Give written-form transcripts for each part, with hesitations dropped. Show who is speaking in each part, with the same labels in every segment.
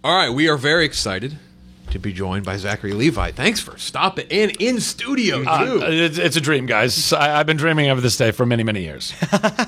Speaker 1: All right, we are very excited to be joined by Zachary Levi. Thanks for stopping in studio, too.
Speaker 2: It's a dream, guys. I've been dreaming of this day for many, many years.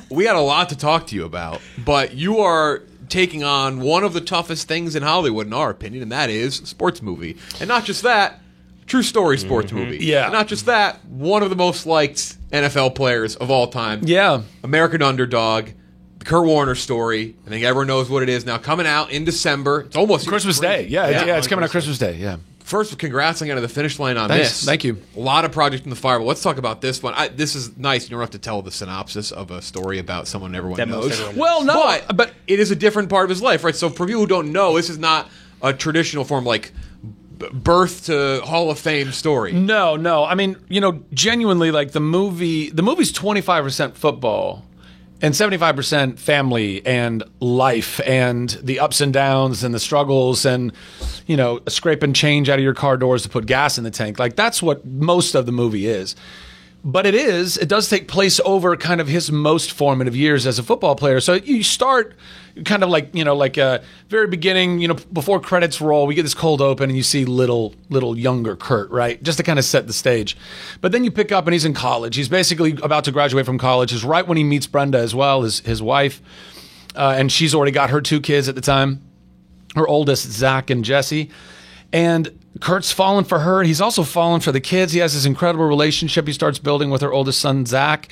Speaker 1: We got a lot to talk to you about, but you are taking on one of the toughest things in Hollywood, in our opinion, and that is a sports movie. And not just that, true story sports movie.
Speaker 2: Yeah.
Speaker 1: And not just that, one of the most liked NFL players of all time.
Speaker 2: Yeah.
Speaker 1: American Underdog. The Kurt Warner story. I think everyone knows what it is now. Coming out in December. It's almost
Speaker 2: Christmas Day. Yeah, it's coming out Christmas Day. Yeah.
Speaker 1: First, congrats on getting to the finish line on
Speaker 2: Thanks.
Speaker 1: this.
Speaker 2: Thank you.
Speaker 1: A lot of projects in the fire, but let's talk about this one. This is nice. You don't have to tell the synopsis of a story about someone everyone knows.
Speaker 2: Well, no.
Speaker 1: But it is a different part of his life, right? So for people who don't know, this is not a traditional form like birth to Hall of Fame story.
Speaker 2: No. I mean, genuinely, like the movie's 25% football and 75% family and life and the ups and downs and the struggles and, scraping change out of your car doors to put gas in the tank. Like, that's what most of the movie is. But it does take place over kind of his most formative years as a football player. So you start kind of like very beginning, before credits roll, we get this cold open and you see little younger Kurt, right? Just to kind of set the stage. But then you pick up and he's in college. He's basically about to graduate from college. It's right when he meets Brenda as well, his wife. And she's already got her 2 kids at the time. Her oldest, Zach and Jesse. And Kurt's fallen for her. He's also fallen for the kids. He has this incredible relationship he starts building with her oldest son, Zach.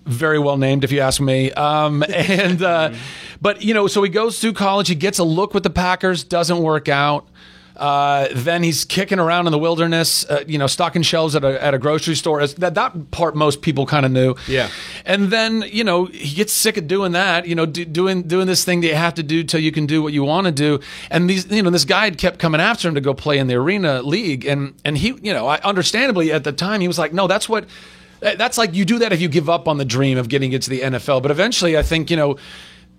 Speaker 2: Very well named, if you ask me. But, so he goes through college. He gets a look with the Packers. Doesn't work out. Then he's kicking around in the wilderness, stocking shelves at a grocery store. That part most people kind of knew.
Speaker 1: Yeah.
Speaker 2: And then, he gets sick of doing that, doing this thing that you have to do till you can do what you want to do. And this guy had kept coming after him to go play in the Arena League. And he, understandably at the time, he was like, no, that's like you do that if you give up on the dream of getting into the NFL. But eventually, I think,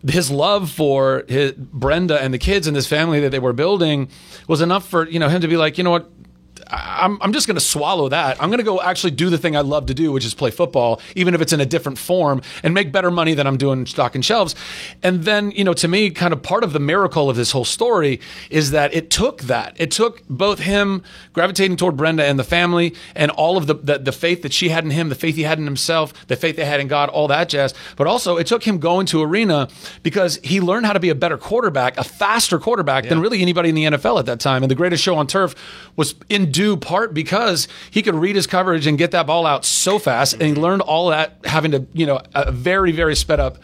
Speaker 2: his love for Brenda and the kids and this family that they were building was enough for him to be like, you know what, I'm just going to swallow that. I'm going to go actually do the thing I love to do, which is play football, even if it's in a different form, and make better money than I'm doing stocking shelves. And then, to me, kind of part of the miracle of this whole story is that it took both him gravitating toward Brenda and the family and all of the faith that she had in him, the faith he had in himself, the faith they had in God, all that jazz. But also it took him going to Arena because he learned how to be a better quarterback, a faster quarterback than really anybody in the NFL at that time. And the greatest show on turf was in due part because he could read his coverage and get that ball out so fast, and he learned all that having to, a very, very sped up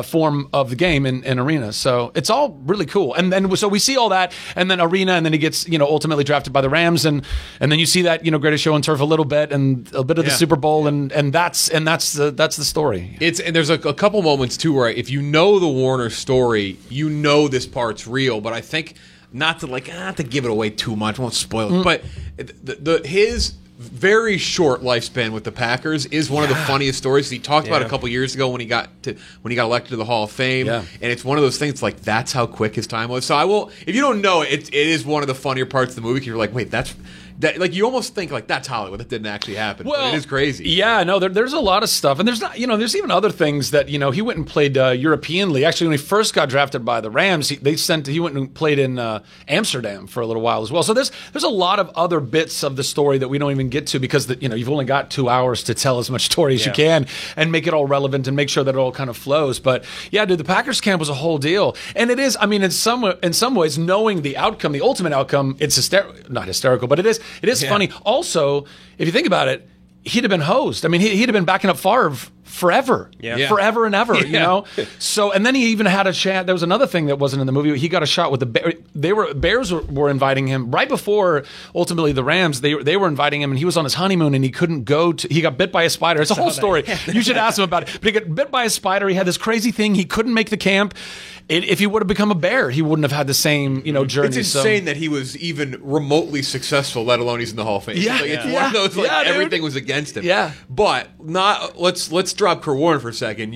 Speaker 2: form of the game in Arena. So it's all really cool. And then so we see all that, and then Arena, and then he gets, ultimately drafted by the Rams, and then you see that, greatest show on turf a little bit, and a bit of the Super Bowl, and that's the story.
Speaker 1: And there's a couple moments too where if you know the Warner story, this part's real. But I think not to give it away too much, I won't spoil it. But his very short lifespan with the Packers is one of the funniest stories. He talked about a couple years ago when he got elected to the Hall of Fame, and it's one of those things like that's how quick his time was. So if you don't know it is one of the funnier parts of the movie. 'Cause you're like, wait, that, like, you almost think like that's Hollywood. That didn't actually happen. Well, but it is crazy.
Speaker 2: Yeah, no, there's a lot of stuff, and there's not, there's even other things that he went and played Europeanly. Actually, when he first got drafted by the Rams, he went and played in Amsterdam for a little while as well. So there's a lot of other bits of the story that we don't even get to because you've only got 2 hours to tell as much story as you can and make it all relevant and make sure that it all kind of flows. But yeah, dude, the Packers camp was a whole deal, and it is. I mean, in some ways, knowing the outcome, the ultimate outcome, it's not hysterical, but it is. It is funny. Also, if you think about it, he'd have been hosed. I mean, he'd have been backing up Favre forever, forever and ever, So, and then he even had a shot. There was another thing that wasn't in the movie. He got a shot with the Bears were inviting him right before ultimately the Rams. They were inviting him, and he was on his honeymoon, and he couldn't go. He got bit by a spider. It's a whole story. You should ask him about it. But he got bit by a spider. He had this crazy thing. He couldn't make the camp. If he would have become a Bear, he wouldn't have had the same, journey.
Speaker 1: It's insane that he was even remotely successful, let alone he's in the Hall of Fame.
Speaker 2: Yeah,
Speaker 1: it's one of those everything was against him.
Speaker 2: Yeah,
Speaker 1: but let's drop Kurt Warner for a second.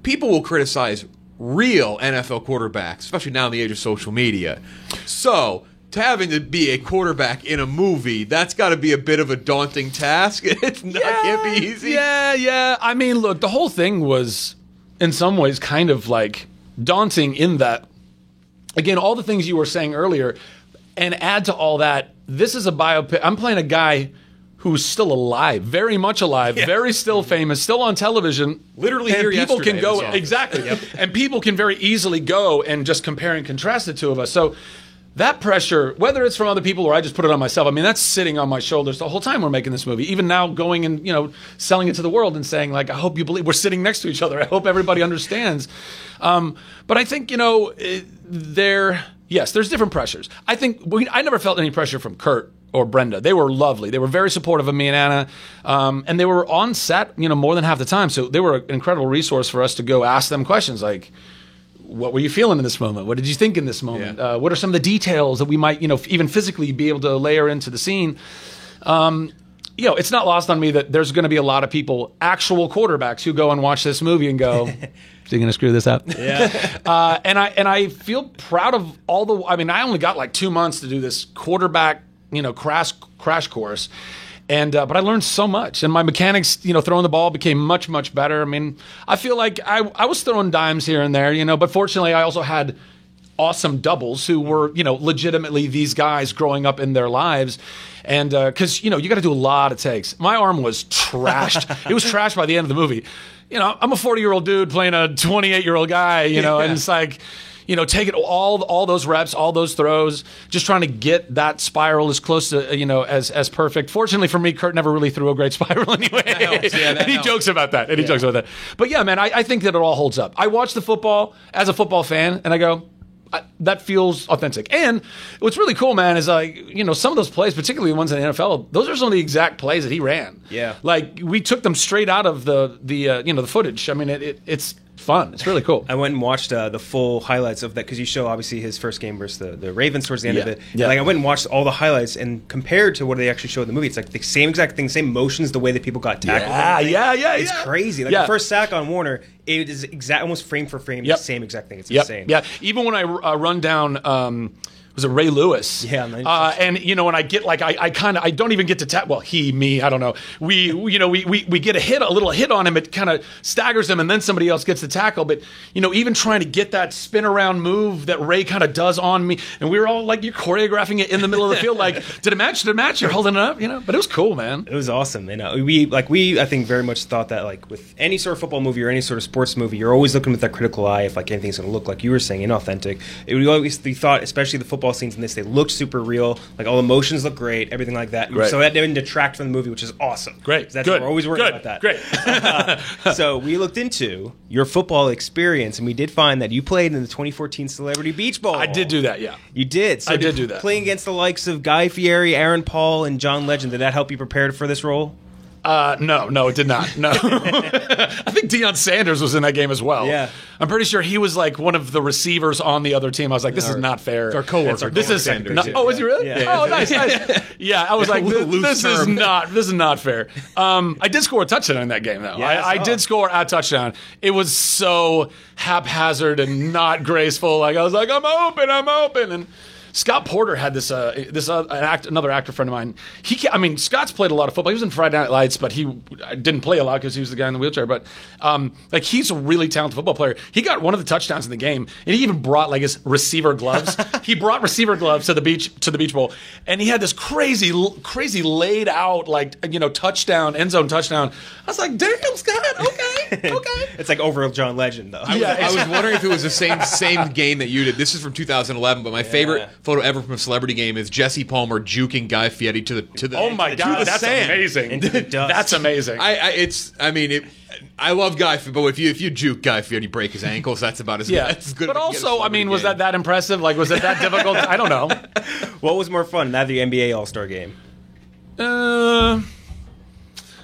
Speaker 1: People will criticize real NFL quarterbacks, especially now in the age of social media. So, to having to be a quarterback in a movie, that's got to be a bit of a daunting task. It can't be easy.
Speaker 2: Yeah. I mean, look, the whole thing was, in some ways, kind of like daunting in that again, all the things you were saying earlier, and add to all that, this is a biopic. I'm playing a guy who's still alive, very much alive, very still famous, still on television.
Speaker 1: Literally
Speaker 2: and
Speaker 1: here
Speaker 2: people
Speaker 1: yesterday,
Speaker 2: can go
Speaker 1: that's all.
Speaker 2: exactly, and people can very easily go and just compare and contrast the two of us. So that pressure, whether it's from other people or I just put it on myself, I mean, that's sitting on my shoulders the whole time we're making this movie. Even now, going and selling it to the world and saying like, I hope you believe we're sitting next to each other. I hope everybody understands. But I think there's different pressures. I think I never felt any pressure from Kurt or Brenda. They were lovely. They were very supportive of me and Anna, and they were on set, more than half the time. So they were an incredible resource for us to go ask them questions like, what were you feeling in this moment? What did you think in this moment?
Speaker 1: Yeah.
Speaker 2: What are some of the details that we might, even physically be able to layer into the scene? It's not lost on me that there's going to be a lot of people, actual quarterbacks, who go and watch this movie and go, "Is he going to screw this up?"
Speaker 3: Yeah.
Speaker 2: And I feel proud of all the. I mean, I only got like 2 months to do this quarterback, crash course. But I learned so much, and my mechanics, throwing the ball became much, much better. I mean, I feel like I was throwing dimes here and there, but fortunately I also had awesome doubles who were, legitimately these guys growing up in their lives. And because, you got to do a lot of takes. My arm was trashed. It was trashed by the end of the movie. I'm a 40-year-old dude playing a 28-year-old guy, and it's like, taking all those reps, all those throws, just trying to get that spiral as close to, as perfect. Fortunately for me, Kurt never really threw a great spiral anyway.
Speaker 1: That helps. Yeah, that
Speaker 2: and he
Speaker 1: helps.
Speaker 2: jokes about that. But yeah, man, I think that it all holds up. I watch the football as a football fan, and I go, that feels authentic. And what's really cool, man, is like, some of those plays, particularly the ones in the NFL, those are some of the exact plays that he ran.
Speaker 3: Yeah.
Speaker 2: Like, we took them straight out of the footage. I mean, it's fun. It's really cool.
Speaker 3: I went and watched the full highlights of that because you show obviously his first game versus the Ravens towards the end of it.
Speaker 2: Yeah.
Speaker 3: Like I went and watched all the highlights and compared to what they actually show in the movie, it's like the same exact thing, same motions, the way that people got tackled.
Speaker 2: Yeah.
Speaker 3: It's crazy. Like the first sack on Warner, it is almost frame for frame the same exact thing. It's insane.
Speaker 2: Yeah. Even when I run down. Was it Ray Lewis?
Speaker 3: Yeah, man.
Speaker 2: And when I get like I don't even get to tap. Well, me, I don't know. We get a little hit on him. It kind of staggers him, and then somebody else gets the tackle. But even trying to get that spin around move that Ray kind of does on me, and we were all like, you're choreographing it in the middle of the field. Like, did it match? You're holding it up, But it was cool, man.
Speaker 3: It was awesome, and we I think very much thought that like with any sort of football movie or any sort of sports movie, you're always looking with that critical eye if like anything's going to look like you were saying inauthentic. We always thought, especially the football scenes in this, they looked super real. Like all emotions look great, everything like that.
Speaker 2: Right.
Speaker 3: So that didn't detract from the movie, which is awesome.
Speaker 2: Great.
Speaker 3: That's
Speaker 2: Good.
Speaker 3: We're always worried
Speaker 2: Good.
Speaker 3: about that.
Speaker 2: Great.
Speaker 3: So we looked into your football experience, and we did find that you played in the 2014 Celebrity Beach Bowl.
Speaker 2: I did do that. Yeah.
Speaker 3: You did. So
Speaker 2: I did do that.
Speaker 3: Playing against the likes of Guy Fieri, Aaron Paul, and John Legend, did that help you prepare for this role?
Speaker 2: No, it did not. No. I think Deion Sanders was in that game as well.
Speaker 3: Yeah.
Speaker 2: I'm pretty sure he was like one of the receivers on the other team. I was like, this is not fair.
Speaker 1: It's our coworker.
Speaker 2: This is
Speaker 1: Sanders.
Speaker 2: not, oh, is he really?
Speaker 3: Yeah.
Speaker 2: Oh, nice. Yeah, I was like, this is not fair. I did score a touchdown in that game, though.
Speaker 3: Yeah,
Speaker 2: I did score a touchdown. It was so haphazard and not graceful. Like I was like, I'm open, and Scott Porter had another actor friend of mine. Scott's played a lot of football. He was in Friday Night Lights, but he didn't play a lot because he was the guy in the wheelchair. But he's a really talented football player. He got one of the touchdowns in the game, and he even brought like his receiver gloves. He brought receiver gloves to the beach bowl, and he had this crazy laid out touchdown, end zone touchdown. I was like, damn, Scott, okay.
Speaker 3: It's like over John Legend, though.
Speaker 1: I was wondering if it was the same game that you did. This is from 2011, but my favorite photo ever from a celebrity game is Jesse Palmer juking Guy Fieri to the
Speaker 2: Oh my God, that's
Speaker 1: sand.
Speaker 2: amazing.
Speaker 3: Into the dust.
Speaker 2: That's amazing.
Speaker 1: I love Guy Fieri, but if you juke Guy Fieri and you break his ankles, that's about as good. As good
Speaker 2: But
Speaker 1: as
Speaker 2: also, was that impressive? Like, was it that difficult? I don't know.
Speaker 3: What was more fun, that or the NBA All-Star Game?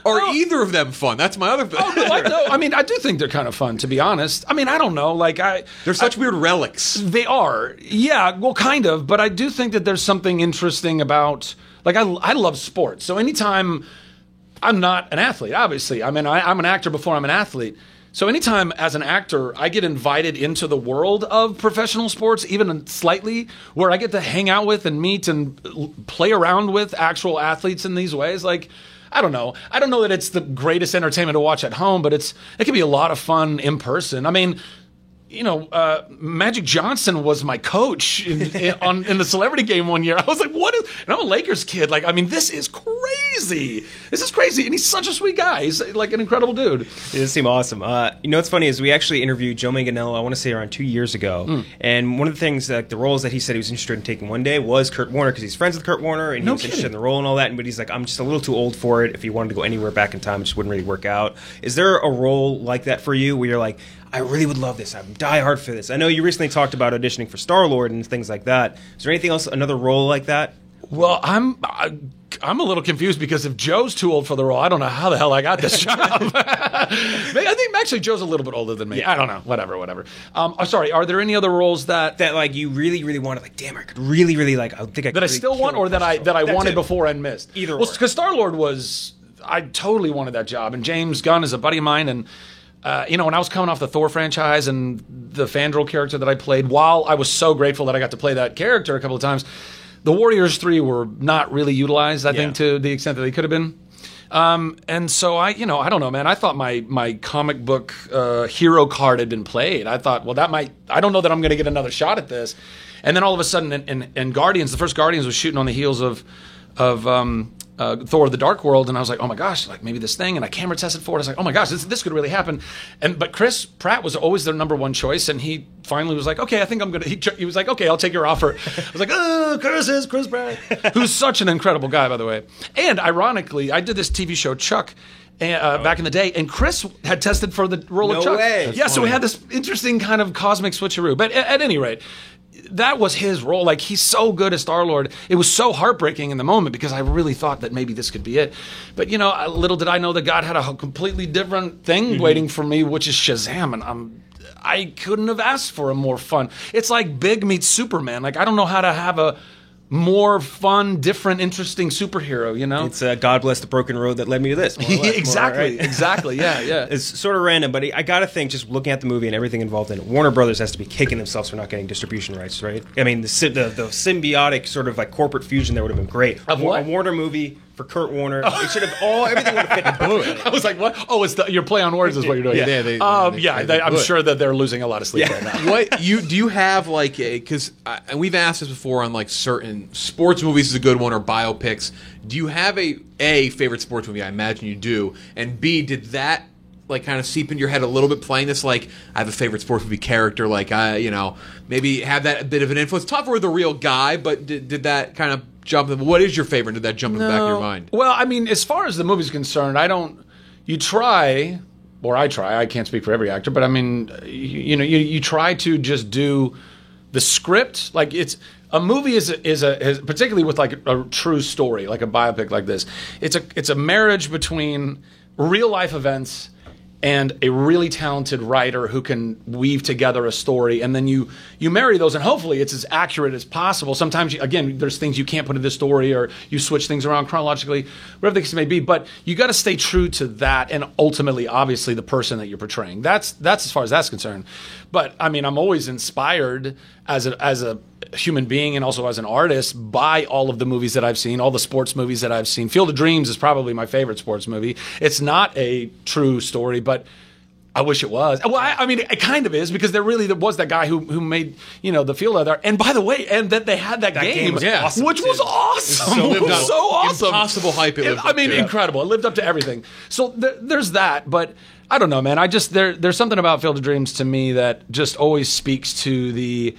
Speaker 1: Are either of them fun? That's my other thing.
Speaker 2: No, I do think they're kind of fun, to be honest. I don't know.
Speaker 1: They're such weird relics.
Speaker 2: They are. Yeah, well, kind of. But I do think that there's something interesting about, I love sports. So anytime, I'm not an athlete, obviously. I'm an actor before I'm an athlete. So anytime as an actor, I get invited into the world of professional sports, even slightly, where I get to hang out with and meet and play around with actual athletes in these ways, I don't know. I don't know that it's the greatest entertainment to watch at home, but it can be a lot of fun in person. Magic Johnson was my coach in the celebrity game one year. I was like, what is, and I'm a Lakers kid. Like, I mean, this is crazy. This is crazy. And he's such a sweet guy. He's like an incredible dude.
Speaker 3: It does seem awesome. What's funny is we actually interviewed Joe Manganiello, I want to say around 2 years ago. And one of the things, the roles that he said he was interested in taking one day was Kurt Warner, because he's friends with Kurt Warner and he was interested in the role and all that. But he's like, I'm just a little too old for it. If he wanted to go anywhere back in time, it just wouldn't really work out. Is there a role like that for you where you're like, I really would love this. I'm die hard for this. I know you recently talked about auditioning for Star-Lord and things like that. Is there anything else, another role like that?
Speaker 2: Well, I'm a little confused because if Joe's too old for the role, I don't know how the hell I got this job. I think actually Joe's a little bit older than me. Yeah. I don't know. Whatever. Sorry. Are there any other roles that
Speaker 3: like you really, really wanted? Like, damn, I could really like. I think I could
Speaker 2: that I still want, or that I wanted before and missed.
Speaker 3: Either.
Speaker 2: Well, because Star-Lord was, I totally wanted that job, and James Gunn is a buddy of mine, and. When I was coming off the Thor franchise and the Fandral character that I played, while I was so grateful that I got to play that character a couple of times, the Warriors 3 were not really utilized, I think, to the extent that they could have been. And so I don't know, man. I thought my comic book hero card had been played. I thought, well, I don't know that I'm going to get another shot at this. And then all of a sudden, in Guardians, the first Guardians was shooting on the heels of Thor: The Dark World, and I was like, oh my gosh, like maybe this thing, and I camera tested for it. I was like, oh my gosh, this could really happen. But Chris Pratt was always their number one choice, and he finally was like, okay, I think I'm gonna. He was like, okay, I'll take your offer. I was like, oh, Chris Pratt, who's such an incredible guy, by the way. And ironically, I did this TV show Chuck. Back in the day, and Chris had tested for the role of Chuck. Yeah, so we had this interesting kind of cosmic switcheroo. But at any rate, that was his role. Like, he's so good as Star-Lord. It was so heartbreaking in the moment because I really thought that maybe this could be it. But, little did I know that God had a completely different thing waiting for me, which is Shazam. And I couldn't have asked for a more fun. It's like Big meets Superman. Like, I don't know how to have a more fun, different, interesting superhero,
Speaker 3: It's God bless the broken road that led me to this. More or less,
Speaker 2: exactly. Yeah.
Speaker 3: It's sort of random, but I got to think, just looking at the movie and everything involved in it, Warner Brothers has to be kicking themselves for not getting distribution rights, right? I mean, the symbiotic sort of like corporate fusion there would have been great.
Speaker 2: Of what?
Speaker 3: A Warner movie for Kurt Warner. It should have everything would have fit perfectly.
Speaker 2: I was like, what? Oh, it's your play on words is what you're doing. I'm sure that they're losing a lot of sleep right now.
Speaker 1: Do you have like because and we've asked this before on like certain sports movies is a good one or biopics. Do you have a favorite sports movie? I imagine you do. And B, did that like kind of seep in your head a little bit playing this? Like, I have a favorite sports movie character. Like, maybe have that a bit of an influence. Tougher with a real guy, but did that kind of jump? What is your favorite? Did that jump in the back of your mind?
Speaker 2: Well, I mean, as far as the movie's concerned, you try. I can't speak for every actor, but I mean, you try to just do the script. Like, a movie is particularly with like a true story, like a biopic like this. It's a marriage between real life events and a really talented writer who can weave together a story, and then you marry those, and hopefully it's as accurate as possible. Sometimes, there's things you can't put in the story, or you switch things around chronologically, whatever the case may be, but you got to stay true to that, and ultimately, obviously, the person that you're portraying. That's as far as that's concerned. But, I mean, I'm always inspired as a human being and also as an artist by all of the movies that I've seen, all the sports movies that I've seen. Field of Dreams is probably my favorite sports movie. It's not a true story, but I wish it was. Well, I mean, it kind of is, because there was that guy who made, the field out there. And by the way, and that they had that game
Speaker 3: was awesome,
Speaker 2: which was awesome. It was so awesome.
Speaker 1: Impossible hype.
Speaker 2: Incredible. It lived up to everything. So there's that, but I don't know, man. There's something about Field of Dreams to me that just always speaks to the,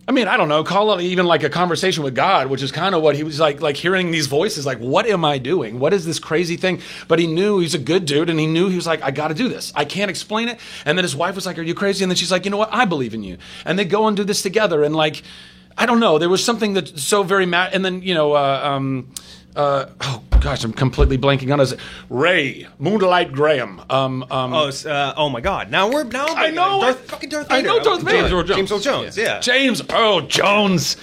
Speaker 2: I mean, I don't know, call it even like a conversation with God, which is kind of what he was like hearing these voices, like, what am I doing? What is this crazy thing? But he knew he's a good dude, and he knew he was like, I got to do this. I can't explain it. And then his wife was like, are you crazy? And then she's like, you know what? I believe in you. And they go and do this together. And like, I don't know, there was something that's so very and then, oh gosh, I'm completely blanking on his Ray Moonlight Graham.
Speaker 3: Oh my God!
Speaker 2: I know
Speaker 3: Darth Vader.
Speaker 2: I know Darth Vader.
Speaker 3: James Earl Jones. Yeah.
Speaker 2: James Earl Jones.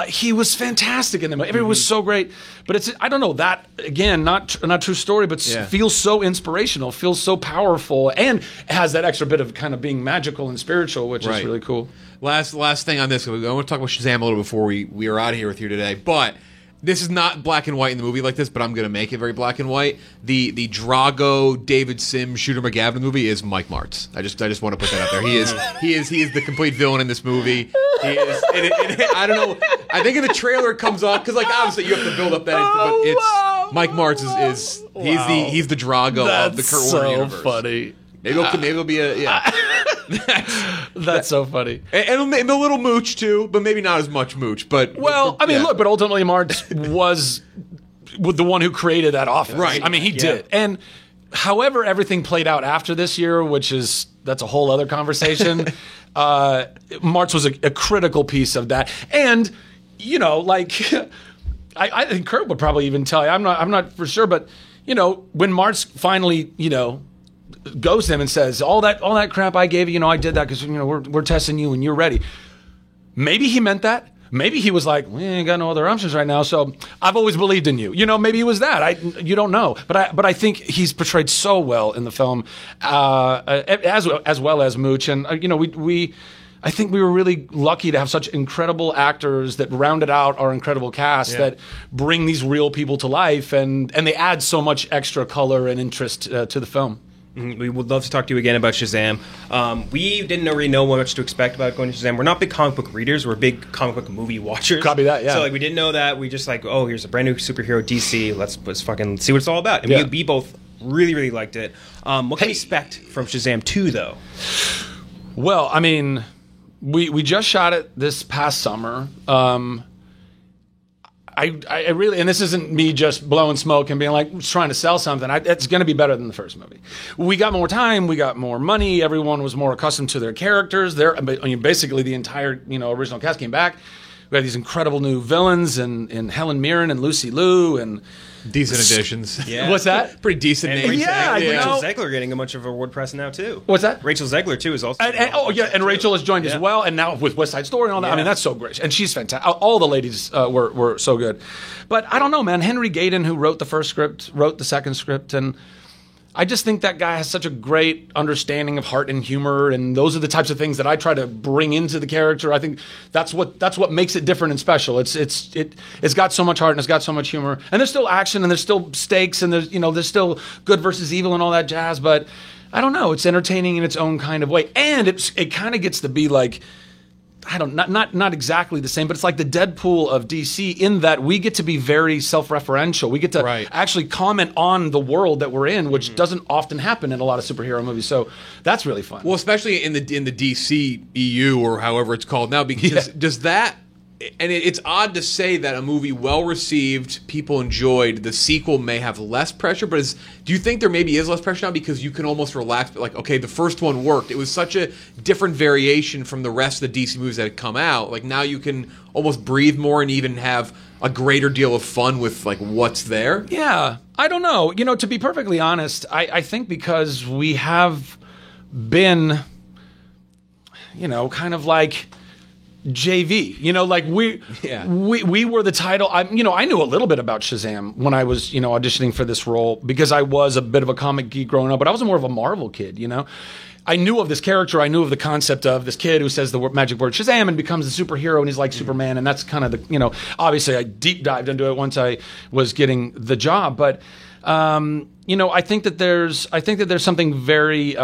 Speaker 2: He was fantastic in the movie. Everyone was so great. But I don't know, that again, not true story, but feels so inspirational, feels so powerful, and has that extra bit of kind of being magical and spiritual, which is really cool.
Speaker 1: Last thing on this, I want to talk about Shazam a little before we are out of here with you today, but. this is not black and white in the movie like this, but I'm going to make it very black and white. The Drago, David Sims, Shooter McGavin movie is Mike Martz. I just want to put that out there. He is the complete villain in this movie. He is. And I don't know. I think in the trailer it comes off because like obviously you have to build up that, but it's Mike Martz is he's the Drago of the Kurt Warner universe.
Speaker 2: Funny.
Speaker 1: Maybe it'll be a
Speaker 2: That's so funny.
Speaker 1: And a little mooch too, but maybe not as much mooch. But
Speaker 2: look, but ultimately Martz was the one who created that offense.
Speaker 1: Right.
Speaker 2: I mean, he did. And however everything played out after this year, that's a whole other conversation. Martz was a critical piece of that. And, like I think Kurt would probably even tell you, I'm not for sure, but when Martz finally, goes to him and says, all that crap I gave you, I did that because we're testing you and you're ready. Maybe he meant that. Maybe he was like, we ain't got no other options right now, so I've always believed in you. Maybe it was that. You don't know, but I think he's portrayed so well in the film, as well as Mooch, and I think we were really lucky to have such incredible actors that rounded out our incredible cast that bring these real people to life, and they add so much extra color and interest to the film.
Speaker 3: We would love to talk to you again about Shazam. We didn't really know what much to expect about going to Shazam. We're not big comic book readers. We're big comic book movie watchers.
Speaker 2: Copy that, yeah.
Speaker 3: So we didn't know that. We just here's a brand new superhero DC. Let's fucking see what it's all about. And we both really, really liked it. What can we expect from Shazam 2, though?
Speaker 2: Well, I mean, we just shot it this past summer. I really, and this isn't me just blowing smoke and being like trying to sell something. It's going to be better than the first movie. We got more time, we got more money. Everyone was more accustomed to their characters. Basically, the entire original cast came back. We had these incredible new villains and Helen Mirren and Lucy Liu and
Speaker 1: decent additions.
Speaker 3: Yeah.
Speaker 2: What's that?
Speaker 1: Pretty decent names.
Speaker 3: Rachel Zegler getting a bunch of award press now too.
Speaker 2: What's that?
Speaker 3: Rachel Zegler too is also.
Speaker 2: And Rachel has joined as well, and now with West Side Story and all that. I mean, that's so great, and she's fantastic. All the ladies were so good, but I don't know, man. Henry Gayden, who wrote the first script, wrote the second script, and I just think that guy has such a great understanding of heart and humor, and those are the types of things that I try to bring into the character. I think that's what makes it different and special. It's got so much heart and it's got so much humor, and there's still action and there's still stakes and there's still good versus evil and all that jazz. But I don't know, it's entertaining in its own kind of way, and it kind of gets to be like, not exactly the same, but it's like the Deadpool of DC in that we get to be very self-referential. We get to actually comment on the world that we're in, which doesn't often happen in a lot of superhero movies. So that's really fun.
Speaker 1: Well, especially in the DC EU or however it's called now, because does that. And it's odd to say that a movie well received, people enjoyed, the sequel may have less pressure, but do you think there maybe is less pressure now because you can almost relax, like, okay, the first one worked. It was such a different variation from the rest of the DC movies that had come out. Like, now you can almost breathe more and even have a greater deal of fun with, like, what's there?
Speaker 2: Yeah. I don't know. To be perfectly honest, I think because we have been, kind of like JV, like we were the title. I knew a little bit about Shazam when I was, auditioning for this role because I was a bit of a comic geek growing up, but I was more of a Marvel kid, I knew of this character. I knew of the concept of this kid who says the magic word Shazam and becomes a superhero and he's like Superman. And that's kind of the, obviously I deep dived into it once I was getting the job, but I think that there's something very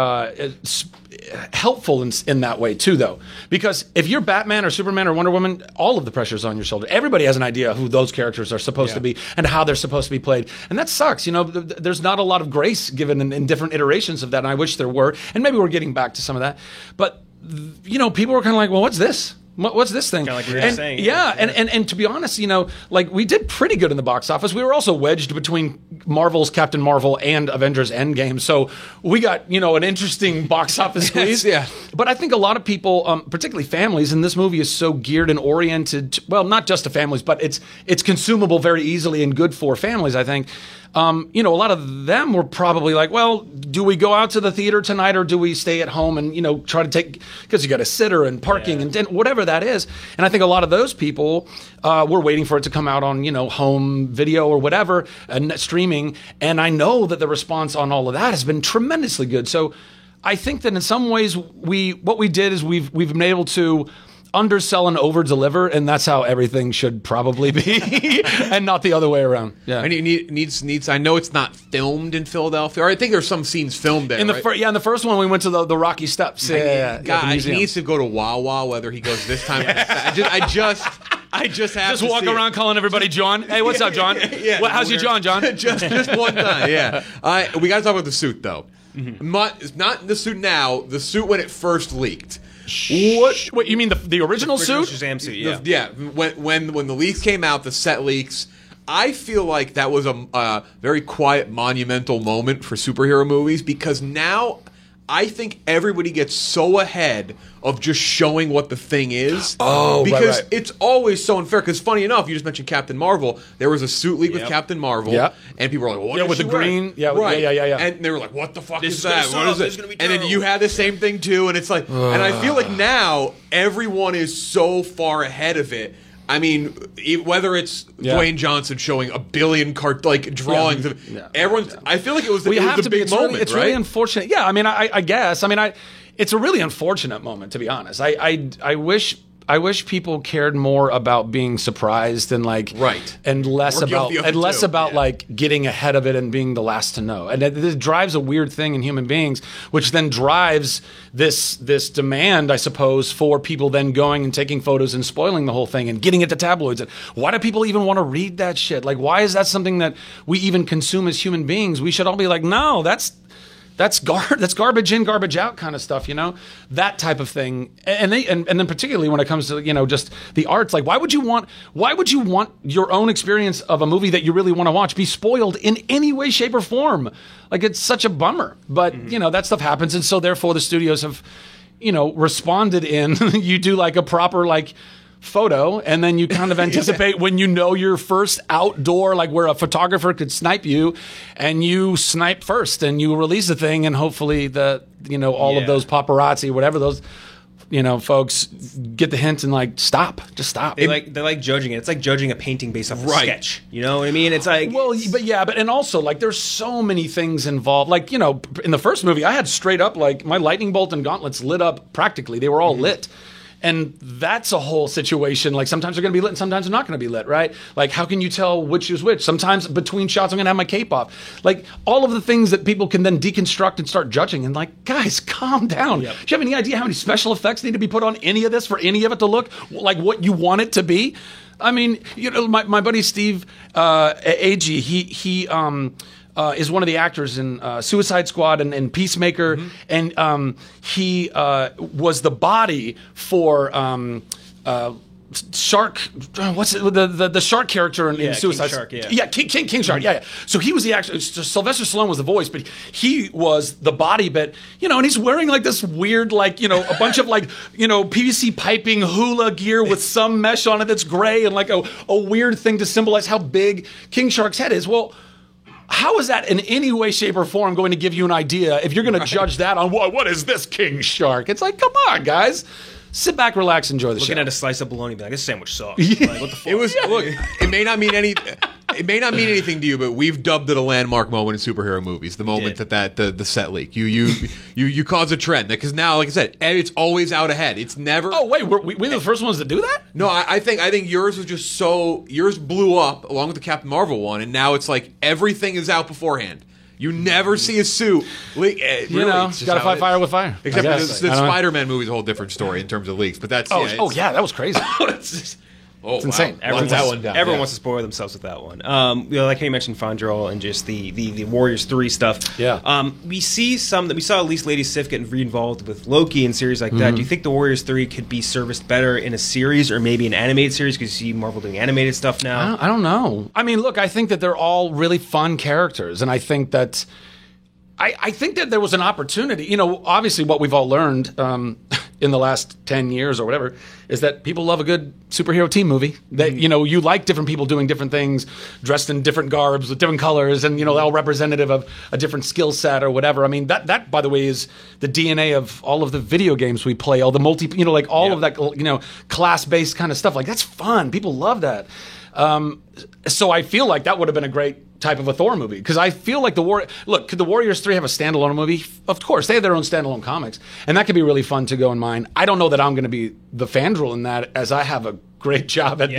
Speaker 2: helpful in that way too, though, because if you're Batman or Superman or Wonder Woman, all of the pressure's on your shoulder. Everybody has an idea who those characters are supposed to be and how they're supposed to be played, and that sucks. There's not a lot of grace given in different iterations of that, and I wish there were. And maybe we're getting back to some of that, but people were kind of like, well, what's this? What's this thing?
Speaker 3: Kind of like we were saying.
Speaker 2: Yeah, and to be honest, we did pretty good in the box office. We were also wedged between Marvel's Captain Marvel and Avengers Endgame, so we got an interesting box office squeeze.
Speaker 1: Yeah.
Speaker 2: But I think a lot of people, particularly families, and this movie is so geared and oriented. Well, not just to families, but it's consumable very easily and good for families. I think. A lot of them were probably like, well, do we go out to the theater tonight or do we stay at home and, try to take, because you got a sitter and parking and whatever that is. And I think a lot of those people were waiting for it to come out on, home video or whatever, and streaming. And I know that the response on all of that has been tremendously good. So I think that in some ways what we did is we've been able to undersell and over deliver, and that's how everything should probably be, and not the other way around. Yeah.
Speaker 1: And it needs. I know it's not filmed in Philadelphia, or I think there's some scenes filmed there.
Speaker 2: In the
Speaker 1: right?
Speaker 2: in the first one, we went to the Rocky Steps.
Speaker 1: God, he needs to go to Wawa. Whether he goes this time, I just have to
Speaker 2: walk
Speaker 1: see
Speaker 2: around calling everybody John. Hey, what's up, John? How's your John?
Speaker 1: just one time. Yeah. We got to talk about the suit though.
Speaker 2: Mm-hmm.
Speaker 1: Not the suit now. The suit when it first leaked.
Speaker 2: What you mean the original suit?
Speaker 3: Shazam suit, yeah.
Speaker 1: Yeah. When the leaks came out, the set leaks. I feel like that was a very quiet, monumental moment for superhero movies because now I think everybody gets so ahead of just showing what the thing is.
Speaker 2: Oh,
Speaker 1: because
Speaker 2: right.
Speaker 1: it's always so unfair. Because funny enough, you just mentioned Captain Marvel. There was a suit leak with Captain Marvel, and people were like, "What?"
Speaker 2: With the green,
Speaker 1: right?
Speaker 2: Yeah.
Speaker 1: And they were like, "What the fuck
Speaker 3: This
Speaker 1: is
Speaker 3: is
Speaker 1: that?
Speaker 3: gonna
Speaker 1: What
Speaker 3: suck.
Speaker 1: is
Speaker 3: This is
Speaker 1: it?"
Speaker 3: gonna be
Speaker 1: And then
Speaker 3: terrible.
Speaker 1: you had the same thing too, and it's like, and I feel like now everyone is so far ahead of it. I mean, whether it's Dwayne Johnson showing a billion drawings of everyone's. I feel like it was the big moment.
Speaker 2: It's
Speaker 1: right?
Speaker 2: really unfortunate. Yeah, I mean, I guess. I mean, it's a really unfortunate moment, to be honest. I wish people cared more about being surprised and and less
Speaker 1: We're
Speaker 2: about
Speaker 1: guilty of it too.
Speaker 2: like getting ahead of it and being the last to know. And this drives a weird thing in human beings, which then drives this demand, I suppose, for people then going and taking photos and spoiling the whole thing and getting it to tabloids. And why do people even want to read that shit? Like, why is that something that we even consume as human beings? We should all be like, no, that's garbage in, garbage out kind of stuff, that type of thing. And then particularly when it comes to, just the arts, like why would you want your own experience of a movie that you really want to watch be spoiled in any way, shape or form? Like it's such a bummer, but that stuff happens. And so therefore the studios have, responded in, you do like a proper, photo, and then you kind of anticipate when your first outdoor, like where a photographer could snipe you, and you snipe first, and you release the thing, and hopefully all of those paparazzi, whatever those folks get the hint and just stop.
Speaker 3: They like judging it. It's like judging a painting based off a sketch. You know what I mean? It's like
Speaker 2: and also there's so many things involved. Like in the first movie, I had straight up my lightning bolt and gauntlets lit up practically. They were all lit. And that's a whole situation. Like sometimes they're going to be lit and sometimes they're not going to be lit, right? Like how can you tell which is which? Sometimes between shots I'm going to have my cape off. Like all of the things that people can then deconstruct and start judging. And guys, calm down. Yep. Do you have any idea how many special effects need to be put on any of this for any of it to look like what you want it to be? I mean, my buddy Steve Agee, he is one of the actors in Suicide Squad and Peacemaker, and he was the body for Shark. What's it, the shark character in Suicide
Speaker 3: Shark?
Speaker 2: King Shark. Yeah. So he was the actor. Sylvester Stallone was the voice, but he was the body bit. And he's wearing this weird, a bunch of PVC piping hula gear with some mesh on it that's gray and a weird thing to symbolize how big King Shark's head is. Well, how is that in any way, shape, or form going to give you an idea if you're going to judge that on what is this King Shark? It's like, come on, guys. Sit back, relax, enjoy the show.
Speaker 3: Looking at a slice of bologna, be like, this sandwich sucks. Like, what the fuck?
Speaker 1: Look, it may not mean anything to you, but we've dubbed it a landmark moment in superhero movies. The moment that the set leak, you cause a trend because now, like I said, it's always out ahead. It's never.
Speaker 2: Oh wait, we were the first ones to do that?
Speaker 1: No, I think yours was just yours blew up along with the Captain Marvel one, and now it's like everything is out beforehand. You never see a suit leak.
Speaker 2: Got to fight fire with fire.
Speaker 1: Except the Spider-Man movie is a whole different story in terms of leaks. But that's
Speaker 2: that was crazy.
Speaker 1: It's
Speaker 2: insane.
Speaker 3: Everyone wants to spoil themselves with that one. Like how you mentioned Fandral and just the Warriors 3 stuff.
Speaker 2: Yeah.
Speaker 3: We saw at least Lady Sif getting re-involved with Loki and series like that. Do you think the Warriors 3 could be serviced better in a series or maybe an animated series? Because you see Marvel doing animated stuff now.
Speaker 2: I don't know. I mean, look, I think that they're all really fun characters, and I think that I think that there was an opportunity. Obviously, what we've all learned in the last 10 years or whatever is that people love a good superhero team movie. That you like different people doing different things, dressed in different garbs with different colors, and all representative of a different skill set or whatever. I mean, that by the way is the DNA of all of the video games we play, all the of that class-based kind of stuff. Like that's fun. People love that. So I feel like that would have been a great type of a Thor movie because I feel like could the Warriors 3 have a standalone movie? Of course, they have their own standalone comics, and that could be really fun to go in mind. I don't know that I'm going to be the fandral in that, as I have a great job at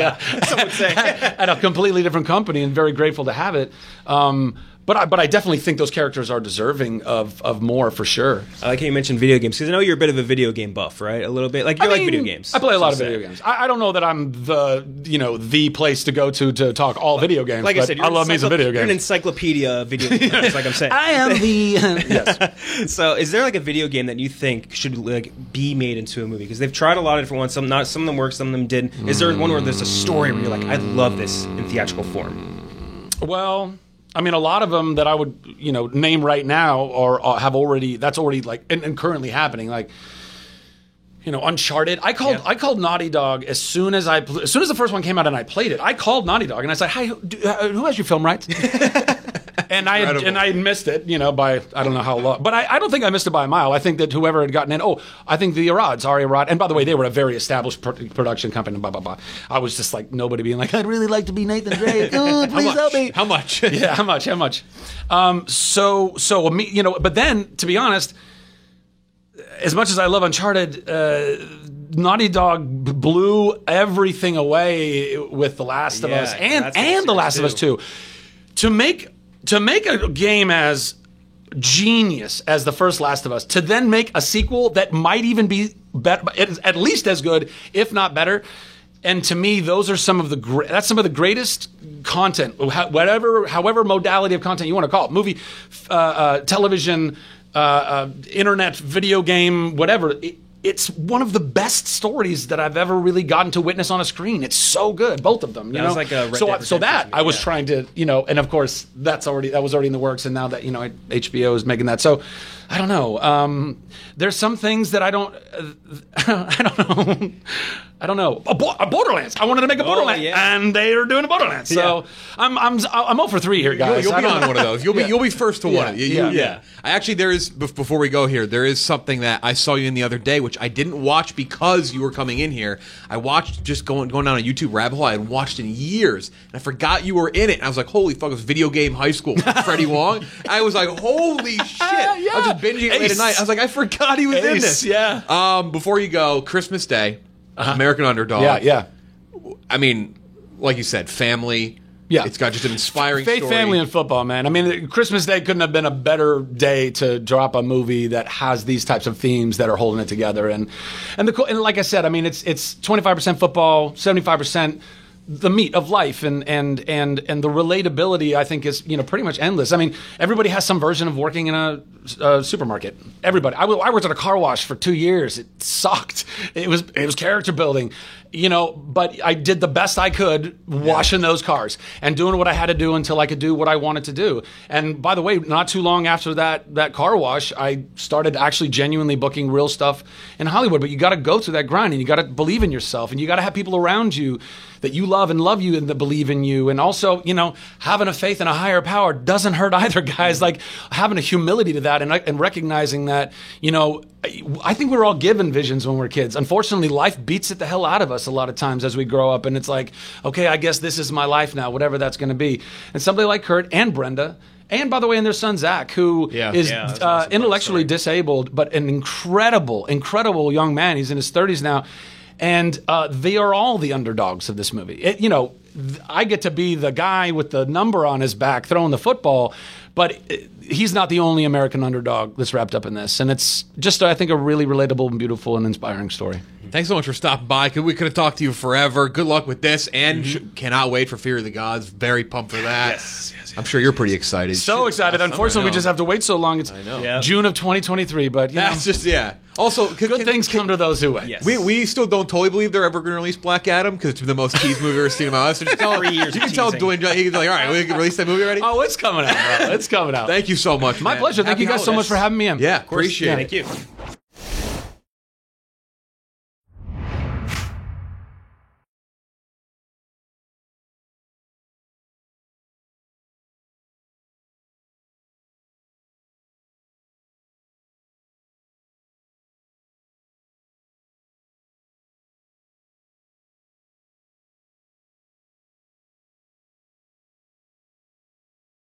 Speaker 3: some would say.
Speaker 2: at a completely different company, and very grateful to have it. But I definitely think those characters are deserving of more, for sure.
Speaker 3: I like how you mentioned video games, because I know you're a bit of a video game buff, right? A little bit. Like, you like video games.
Speaker 2: I play a lot of video games. I don't know that I'm the place to go to talk all video games.
Speaker 3: Like I said,
Speaker 2: I love me some video games.
Speaker 3: You're an encyclopedia of video games, like I'm saying.
Speaker 2: I am the yes.
Speaker 3: So, is there like a video game that you think should like be made into a movie? Because they've tried a lot of different ones. Some of them work, some of them didn't. Is there one where there's a story where you're like, I love this in theatrical form?
Speaker 2: Well, I mean, a lot of them that I would, name right now or have already. That's already like and currently happening. Like, Uncharted. I called Naughty Dog as soon as the first one came out and I played it. I called Naughty Dog and I said, "Hi, who has your film rights?" And I had missed it, by I don't know how long, but I don't think I missed it by a mile. I think that whoever had gotten in, I think the Aria Arad, and by the way, they were a very established production company. Blah blah blah. I was just like nobody being like, I'd really like to be Nathan Drake. Oh, please help me.
Speaker 1: How much?
Speaker 2: Yeah, how much? So me, but then to be honest, as much as I love Uncharted, Naughty Dog blew everything away with The Last of Us and The Last of Us 2. To make a game as genius as the first Last of Us, to then make a sequel that might even be at least as good, if not better. And to me, those are some of the greatest content, however modality of content you want to call it, movie, television, internet, video game, whatever. It's one of the best stories that I've ever really gotten to witness on a screen. It's so good, both of them. You know?
Speaker 3: It was like a Red Dead
Speaker 2: so that
Speaker 3: Redemption,
Speaker 2: I was trying to, and of course that was already in the works, and now that HBO is making that. So I don't know. There's some things that I don't know. I don't know. A Borderlands. I wanted to make a Borderlands, and they are doing a Borderlands. So I'm 0 for 3 here, guys.
Speaker 1: You'll be on one of those. You'll be first to one.
Speaker 2: Yeah.
Speaker 1: I actually, there is, before we go here, there is something that I saw you in the other day, which I didn't watch because you were coming in here. I watched just going down a YouTube rabbit hole. I hadn't watched in years, and I forgot you were in it. And I was like, holy fuck, it was Video Game High School with Freddie Wong. I was like, holy shit. I was just binging it late at night. I was like, I forgot he was in this.
Speaker 2: Yeah.
Speaker 1: Before you go, Christmas Day. American Underdog.
Speaker 2: Yeah.
Speaker 1: I mean, like you said, family.
Speaker 2: Yeah.
Speaker 1: It's got just an inspiring
Speaker 2: faith,
Speaker 1: story.
Speaker 2: family, and football, man. I mean, Christmas Day couldn't have been a better day to drop a movie that has these types of themes that are holding it together. And like I said, I mean, it's 25% football, 75% the meat of life, and the relatability, I think, is pretty much endless. I mean, everybody has some version of working in a supermarket. Everybody. I worked at a car wash for 2 years. It sucked. It was character building, but I did the best I could washing those cars and doing what I had to do until I could do what I wanted to do. And by the way, not too long after that car wash, I started actually genuinely booking real stuff in Hollywood. But you got to go through that grind, and you got to believe in yourself, and you got to have people around you that you love you and that believe in you. And also, having a faith in a higher power doesn't hurt either, guys. Like having a humility to that and recognizing that, I think we're all given visions when we're kids. Unfortunately, life beats it the hell out of us a lot of times as we grow up. And it's like, okay, I guess this is my life now, whatever that's going to be. And somebody like Kurt and Brenda, and by the way, and their son Zach, who is intellectually disabled, but an incredible young man. He's in his 30s now. And they are all the underdogs of this movie. I get to be the guy with the number on his back throwing the football, but he's not the only American underdog that's wrapped up in this. And it's just, I think, a really relatable and beautiful and inspiring story.
Speaker 1: Thanks so much for stopping by. We could have talked to you forever. Good luck with this, and cannot wait for Fear of the Gods. Very pumped for that.
Speaker 3: Yes.
Speaker 1: I'm sure you're pretty excited.
Speaker 2: So excited. Unfortunately, we just have to wait so long. It's June of 2023, but
Speaker 1: that's just Also,
Speaker 2: good things come to those who wait.
Speaker 3: Yes.
Speaker 1: We still don't totally believe they're ever going to release Black Adam because it's the most teased movie I've ever seen in my life. So just tell
Speaker 3: 3 years.
Speaker 1: You can tell Dwayne Johnson. He can be like, all right, we can release that movie already.
Speaker 2: Oh, it's coming out, bro. It's coming out.
Speaker 1: Thank you so much.
Speaker 2: My pleasure. Thank you guys so much for having me in.
Speaker 1: Yeah, appreciate it.
Speaker 3: Thank you.